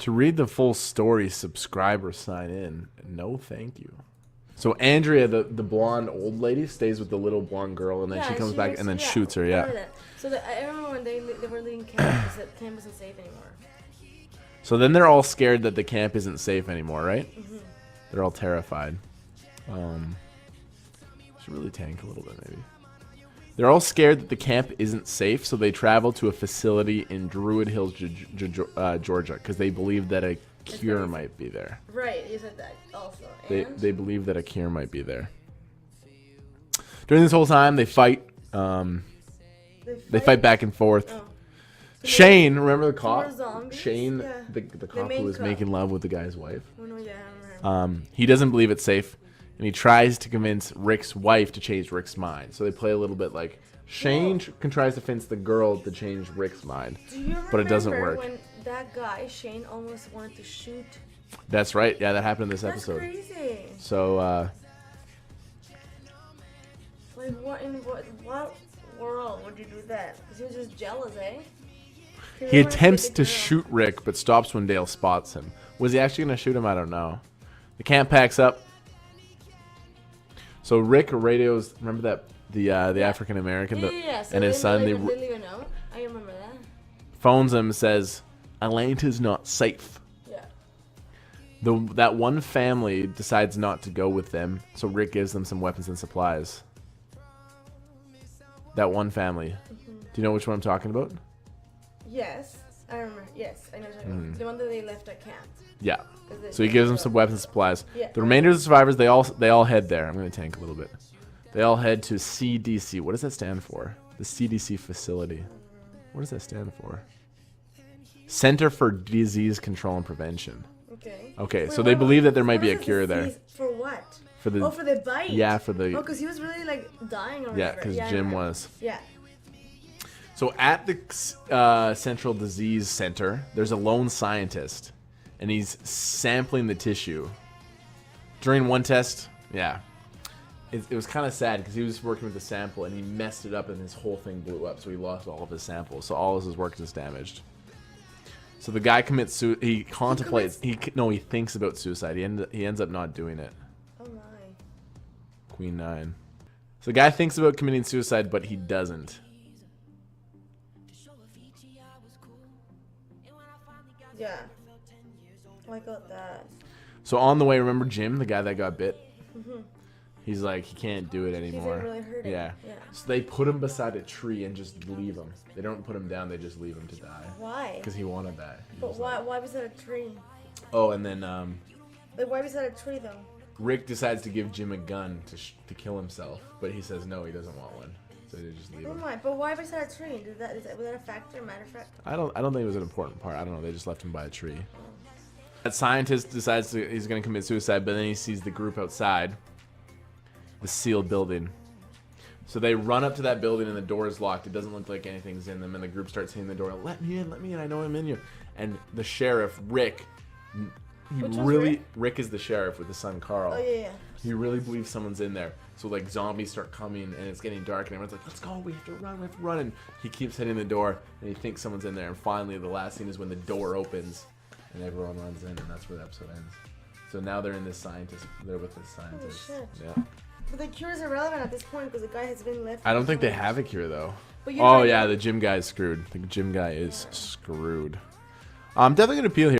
To read the full story, subscribe or sign in. No, thank you. So Andrea, the blonde old lady, stays with the little blonde girl, and then she comes back and then shoots her. Yeah. So I remember when they were leaving camp, that camp isn't safe anymore. So then they're all scared that the camp isn't safe anymore, right? Mm-hmm. They're all terrified. Should really tank a little bit, maybe. They're all scared that the camp isn't safe, so they travel to a facility in Druid Hills, Georgia, because they believe that a cure might be there. Right, you said that also. They believe that a cure might be there. During this whole time, they fight. They fight back and forth. Oh. So Shane, remember the cop? Shane, yeah. the cop who was making love with the guy's wife. Oh, no, yeah, I remember. He doesn't believe it's safe, and he tries to convince Rick's wife to change Rick's mind. So they play a little bit like Shane tries to convince the girl to change Rick's mind, but it doesn't work. When that guy Shane almost wanted to shoot. That's right. Yeah, that happened in this episode. That's crazy. So, like, what world would you do that? Because he was just jealous, eh? He attempts to shoot Rick, but stops when Dale spots him. Was he actually going to shoot him? I don't know. The camp packs up. So Rick radios. Remember that the African American so and his son. They leave a note. I remember that. Phones him, says Atlanta's not safe. Yeah. That one family decides not to go with them, so Rick gives them some weapons and supplies. That one family. Mm-hmm. Do you know which one I'm talking about? Yes, I remember. Yes, I know what you're talking about. The one that they left at camp. Yeah. So he gives them some weapons and supplies. Yeah. The remainder of the survivors, they all head there. I'm going to tank a little bit. They all head to CDC. What does that stand for? The CDC facility. What does that stand for? Center for Disease Control and Prevention. Okay. Okay, so they believe that there might be a cure there. For what? For the for the bite. Yeah, for the. Oh, because he was really like dying or yeah, because Jim was. Yeah. So at the Central Disease Center, there's a lone scientist, and he's sampling the tissue. During one test, it was kind of sad because he was working with the sample and he messed it up and his whole thing blew up, so he lost all of his samples. So all of his work is damaged. So the guy commits suicide. He contemplates. He thinks about suicide. He ends up not doing it. Oh my. Queen 9. So the guy thinks about committing suicide, but he doesn't. Yeah. Oh, I got that. So on the way, remember Jim, the guy that got bit? Mm-hmm. He's like, he can't do it anymore. He's really hurting. Yeah. So they put him beside a tree and just leave him. They don't put him down, they just leave him to die. Why? Because he wanted that. But why was that a tree? Oh, and then like, why was that a tree though? Rick decides to give Jim a gun to kill himself, but he says no, he doesn't want one. So they just leave him. Oh my! But why was that a tree? Was that a factor, matter of fact? I don't think it was an important part. I don't know. They just left him by a tree. That scientist decides he's going to commit suicide, but then he sees the group outside the sealed building. So they run up to that building and the door is locked. It doesn't look like anything's in them, and the group starts hitting the door. Let me in! I know I'm in here. And the sheriff, Rick, Rick is the sheriff with his son Carl. Oh yeah. He really believes someone's in there. So like zombies start coming and it's getting dark and everyone's like, let's go, we have to run. And he keeps hitting the door and he thinks someone's in there. And finally the last scene is when the door opens and everyone runs in, and that's where the episode ends. So now they're with this scientist. Oh, shit. Yeah. But the cure is irrelevant at this point because the guy has been left. I don't think they have a cure though. Oh yeah, the gym guy is screwed. The gym guy is screwed. I'm definitely gonna peel here.